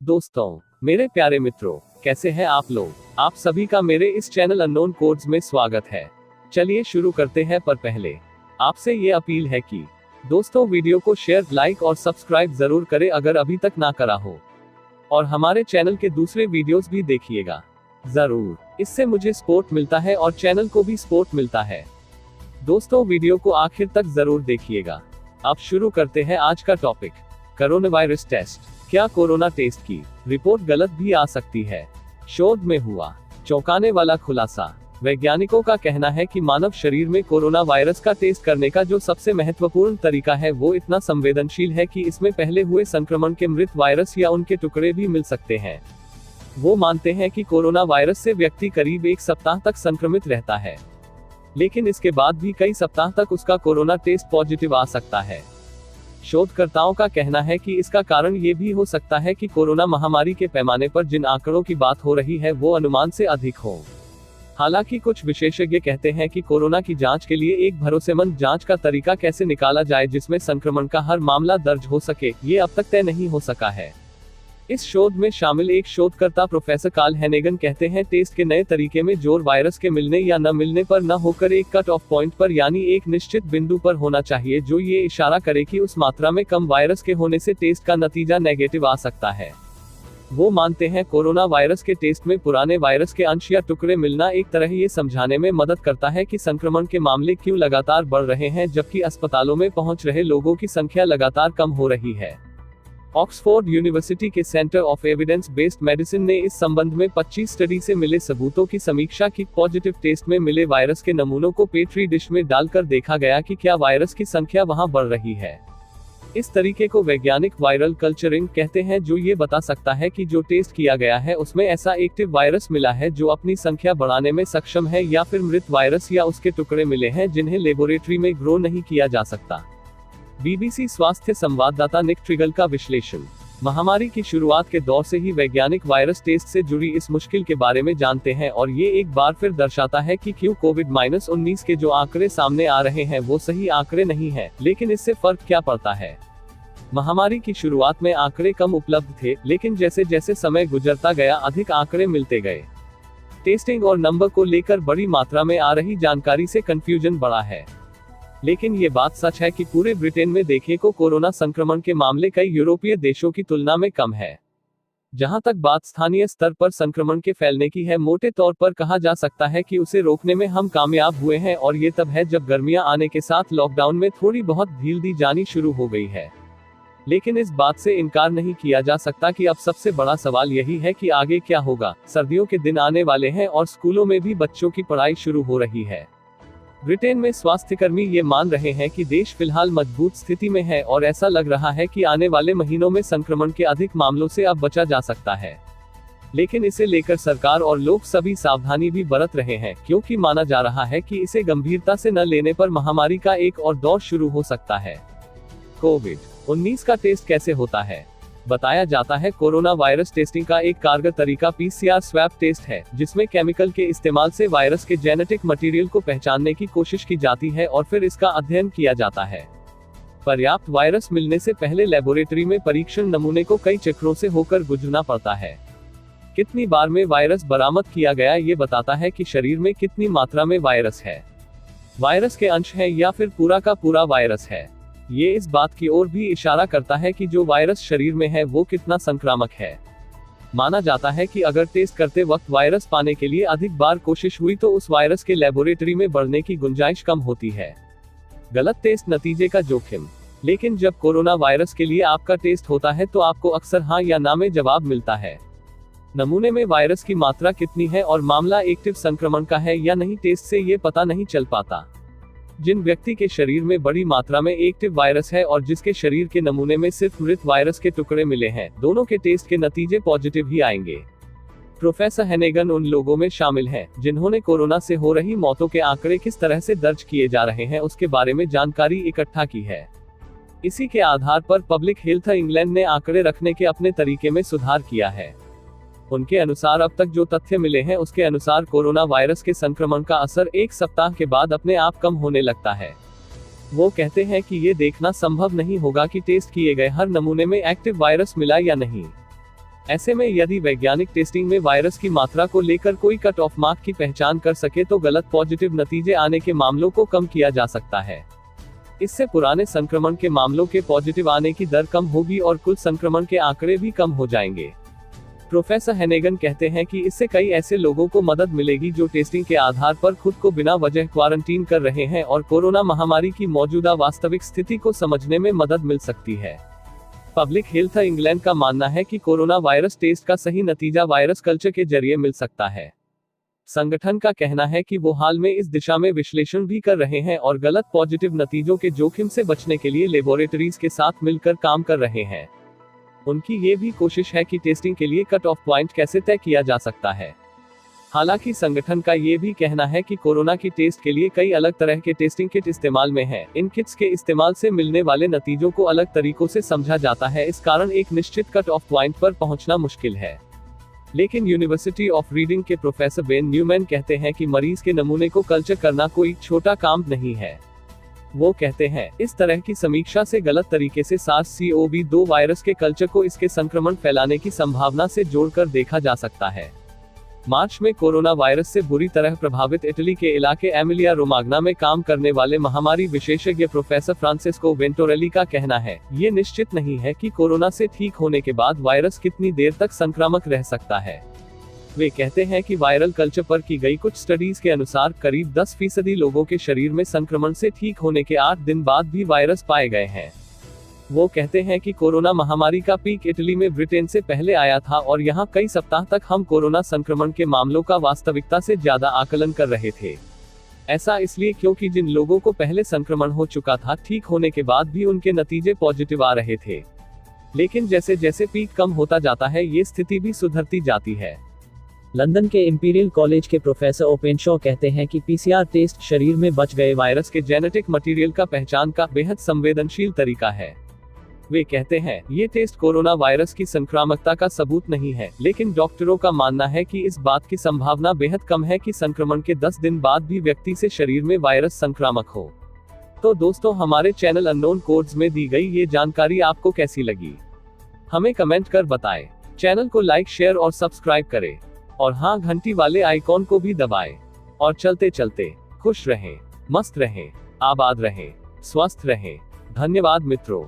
दोस्तों, मेरे प्यारे मित्रों, कैसे हैं आप लोग। आप सभी का मेरे इस चैनल अननोन कोड्स में स्वागत है। चलिए शुरू करते हैं, पर पहले आपसे ये अपील है कि दोस्तों वीडियो को शेयर, लाइक और सब्सक्राइब जरूर करें अगर अभी तक ना करा हो, और हमारे चैनल के दूसरे वीडियोस भी देखिएगा जरूर। इससे मुझे सपोर्ट मिलता है और चैनल को भी सपोर्ट मिलता है। दोस्तों वीडियो को आखिर तक जरूर देखिएगा। अब शुरू करते हैं आज का टॉपिक, कोरोना वायरस टेस्ट। क्या कोरोना टेस्ट की रिपोर्ट गलत भी आ सकती है? शोध में हुआ चौंकाने वाला खुलासा। वैज्ञानिकों का कहना है कि मानव शरीर में कोरोना वायरस का टेस्ट करने का जो सबसे महत्वपूर्ण तरीका है वो इतना संवेदनशील है कि इसमें पहले हुए संक्रमण के मृत वायरस या उनके टुकड़े भी मिल सकते हैं। वो मानते हैं कि कोरोना वायरस से व्यक्ति करीब 1 सप्ताह तक संक्रमित रहता है, लेकिन इसके बाद भी कई सप्ताह तक उसका कोरोना टेस्ट पॉजिटिव आ सकता है। शोधकर्ताओं का कहना है कि इसका कारण ये भी हो सकता है कि कोरोना महामारी के पैमाने पर जिन आंकड़ों की बात हो रही है वो अनुमान से अधिक हो। हालांकि कुछ विशेषज्ञ कहते हैं कि कोरोना की जांच के लिए एक भरोसेमंद जांच का तरीका कैसे निकाला जाए जिसमें संक्रमण का हर मामला दर्ज हो सके, ये अब तक तय नहीं हो सका है। इस शोध में शामिल एक शोधकर्ता प्रोफेसर कार्ल हैनेगन कहते हैं, टेस्ट के नए तरीके में जोर वायरस के मिलने या न मिलने पर न होकर एक कट ऑफ पॉइंट पर, यानी एक निश्चित बिंदु पर होना चाहिए जो ये इशारा करे कि उस मात्रा में कम वायरस के होने से टेस्ट का नतीजा नेगेटिव आ सकता है। वो मानते हैं कोरोना वायरस के टेस्ट में पुराने वायरस के अंश या टुकड़े मिलना एक तरह ये समझाने में मदद करता है कि संक्रमण के मामले क्यों लगातार बढ़ रहे हैं जबकि अस्पतालों में पहुंच रहे लोगों की संख्या लगातार कम हो रही है। ऑक्सफोर्ड यूनिवर्सिटी के centre of evidence based medicine ने इस संबंध में 25 स्टडी से मिले सबूतों की समीक्षा की। पॉजिटिव टेस्ट में मिले वायरस के नमूनों को पेट्री डिश में डालकर देखा गया कि क्या वायरस की संख्या वहां बढ़ रही है। इस तरीके को वैज्ञानिक वायरल कल्चरिंग कहते हैं, जो ये बता सकता है कि जो टेस्ट किया गया है उसमें ऐसा एक्टिव वायरस मिला है जो अपनी संख्या बढ़ाने में सक्षम है, या फिर मृत वायरस या उसके टुकड़े मिले हैं जिन्हें लेबोरेटरी में ग्रो नहीं किया जा सकता। बीबीसी स्वास्थ्य संवाददाता निक ट्रिगल का विश्लेषण। महामारी की शुरुआत के दौर से ही वैज्ञानिक वायरस टेस्ट से जुड़ी इस मुश्किल के बारे में जानते हैं, और ये एक बार फिर दर्शाता है कि क्यों कोविड-19 के जो आंकड़े सामने आ रहे हैं वो सही आंकड़े नहीं है। लेकिन इससे फर्क क्या पड़ता है? महामारी की शुरुआत में आंकड़े कम उपलब्ध थे, लेकिन जैसे जैसे समय गुजरता गया अधिक आंकड़े मिलते गए। टेस्टिंग और नंबर को लेकर बड़ी मात्रा में आ रही जानकारी से कंफ्यूजन बढ़ा है। लेकिन ये बात सच है कि पूरे ब्रिटेन में देखें को कोरोना संक्रमण के मामले कई यूरोपीय देशों की तुलना में कम है। जहां तक बात स्थानीय स्तर पर संक्रमण के फैलने की है, मोटे तौर पर कहा जा सकता है कि उसे रोकने में हम कामयाब हुए हैं, और ये तब है जब गर्मियां आने के साथ लॉकडाउन में थोड़ी बहुत ढील दी जानी शुरू हो गई है। लेकिन इस बात से इनकार नहीं किया जा सकता कि अब सबसे बड़ा सवाल यही है कि आगे क्या होगा। सर्दियों के दिन आने वाले हैं और स्कूलों में भी बच्चों की पढ़ाई शुरू हो रही है। ब्रिटेन में स्वास्थ्यकर्मी ये मान रहे हैं कि देश फिलहाल मजबूत स्थिति में है, और ऐसा लग रहा है कि आने वाले महीनों में संक्रमण के अधिक मामलों से अब बचा जा सकता है। लेकिन इसे लेकर सरकार और लोग सभी सावधानी भी बरत रहे हैं, क्योंकि माना जा रहा है कि इसे गंभीरता से न लेने पर महामारी का एक और दौर शुरू हो सकता है। कोविड-19 का टेस्ट कैसे होता है? बताया जाता है कोरोना वायरस टेस्टिंग का एक कारगर तरीका पीसीआर स्वैब टेस्ट है, जिसमें केमिकल के इस्तेमाल से वायरस के जेनेटिक मटेरियल को पहचानने की कोशिश की जाती है और फिर इसका अध्ययन किया जाता है। पर्याप्त वायरस मिलने से पहले लेबोरेटरी में परीक्षण नमूने को कई चक्रों से होकर गुजरना पड़ता है। कितनी बार में वायरस बरामद किया गया ये बताता है कि शरीर में कितनी मात्रा में वायरस है। वायरस के अंश है या फिर पूरा का पूरा वायरस है, ये इस बात की ओर भी इशारा करता है कि जो वायरस शरीर में है वो कितना संक्रामक है। माना जाता है कि अगर टेस्ट करते वक्त वायरस पाने के लिए अधिक बार कोशिश हुई तो उस वायरस के लेबोरेटरी में बढ़ने की गुंजाइश कम होती है। गलत टेस्ट नतीजे का जोखिम। लेकिन जब कोरोना वायरस के लिए आपका टेस्ट होता है तो आपको अक्सर हाँ या ना में जवाब मिलता है। नमूने में वायरस की मात्रा कितनी है और मामला एक्टिव संक्रमण का है या नहीं, टेस्ट से ये पता नहीं चल पाता। जिन व्यक्ति के शरीर में बड़ी मात्रा में एक्टिव वायरस है और जिसके शरीर के नमूने में सिर्फ मृत वायरस के टुकड़े मिले हैं, दोनों के टेस्ट के नतीजे पॉजिटिव ही आएंगे। प्रोफेसर हैनेगन उन लोगों में शामिल हैं जिन्होंने कोरोना से हो रही मौतों के आंकड़े किस तरह से दर्ज किए जा रहे हैं उसके बारे में जानकारी इकट्ठा की है। इसी के आधार पर पब्लिक हेल्थ इंग्लैंड ने आंकड़े रखने के अपने तरीके में सुधार किया है। उनके अनुसार अब तक जो तथ्य मिले हैं उसके अनुसार कोरोना वायरस के संक्रमण का असर 1 सप्ताह के बाद अपने आप कम होने लगता है। वो कहते हैं कि ये देखना संभव नहीं होगा कि टेस्ट किए गए हर नमूने में एक्टिव वायरस मिला या नहीं। ऐसे में यदि वैज्ञानिक टेस्टिंग में वायरस की मात्रा को लेकर कोई कट ऑफ मार्क की पहचान कर सके तो गलत पॉजिटिव नतीजे आने के मामलों को कम किया जा सकता है। इससे पुराने संक्रमण के मामलों के पॉजिटिव आने की दर कम होगी और कुल संक्रमण के आंकड़े भी कम हो जाएंगे। प्रोफेसर हैनेगन कहते हैं कि इससे कई ऐसे लोगों को मदद मिलेगी जो टेस्टिंग के आधार पर खुद को बिना वजह क्वारंटीन कर रहे हैं और कोरोना महामारी की मौजूदा वास्तविक स्थिति को समझने में मदद मिल सकती है। पब्लिक हेल्थ इंग्लैंड का मानना है कि कोरोना वायरस टेस्ट का सही नतीजा वायरस कल्चर के जरिए मिल सकता है। संगठन का कहना है कि वो हाल में इस दिशा में विश्लेषण भी कर रहे हैं और गलत पॉजिटिव नतीजों के जोखिम से बचने के लिए लेबोरेटरीज के साथ मिलकर काम कर रहे हैं। उनकी ये भी कोशिश है कि टेस्टिंग के लिए कट ऑफ पॉइंट कैसे तय किया जा सकता है। हालांकि संगठन का ये भी कहना है कि कोरोना की टेस्ट के लिए कई अलग तरह के टेस्टिंग किट इस्तेमाल में हैं। इन किट्स के इस्तेमाल से मिलने वाले नतीजों को अलग तरीकों से समझा जाता है, इस कारण एक निश्चित कट ऑफ पॉइंट पर पहुंचना मुश्किल है। लेकिन यूनिवर्सिटी ऑफ रीडिंग के प्रोफेसर बेन न्यूमैन कहते हैं कि मरीज के नमूने को कल्चर करना कोई छोटा काम नहीं है। वो कहते हैं, इस तरह की समीक्षा से गलत तरीके से SARS-CoV-2 वायरस के कल्चर को इसके संक्रमण फैलाने की संभावना से जोड़कर देखा जा सकता है। मार्च में कोरोना वायरस से बुरी तरह प्रभावित इटली के इलाके एमिलिया रोमाग्ना में काम करने वाले महामारी विशेषज्ञ प्रोफेसर फ्रांसिस्को वेंटोरेली का कहना है, ये निश्चित नहीं है कि कोरोना से ठीक होने के बाद वायरस कितनी देर तक संक्रामक रह सकता है। वे कहते हैं कि वायरल कल्चर पर की गई कुछ स्टडीज के अनुसार करीब 10% लोगों के शरीर में संक्रमण से ठीक होने के 8 दिन बाद भी वायरस पाए गए हैं। वो कहते हैं कि कोरोना महामारी का पीक इटली में ब्रिटेन से पहले आया था और यहाँ कई सप्ताह तक हम कोरोना संक्रमण के मामलों का वास्तविकता से ज्यादा आकलन कर रहे थे। ऐसा इसलिए क्योंकि जिन लोगों को पहले संक्रमण हो चुका था, ठीक होने के बाद भी उनके नतीजे पॉजिटिव आ रहे थे। लेकिन जैसे जैसे पीक कम होता जाता है, ये स्थिति भी सुधरती जाती है। लंदन के इंपीरियल कॉलेज के प्रोफेसर ओपेनशॉ कहते हैं कि PCR टेस्ट शरीर में बच गए वायरस के जेनेटिक मटेरियल का पहचान का बेहद संवेदनशील तरीका है। वे कहते हैं, ये टेस्ट कोरोना वायरस की संक्रामकता का सबूत नहीं है, लेकिन डॉक्टरों का मानना है कि इस बात की संभावना बेहद कम है कि संक्रमण के 10 दिन बाद भी व्यक्ति से शरीर में वायरस संक्रामक हो। तो दोस्तों, हमारे चैनल अननोन कोड्स में दी गई ये जानकारी आपको कैसी लगी, हमें कमेंट कर बताएं। चैनल को लाइक, शेयर और सब्सक्राइब करें और हाँ, घंटी वाले आइकॉन को भी दबाएं। और चलते चलते खुश रहें, मस्त रहें, आबाद रहें, स्वस्थ रहें। धन्यवाद मित्रों।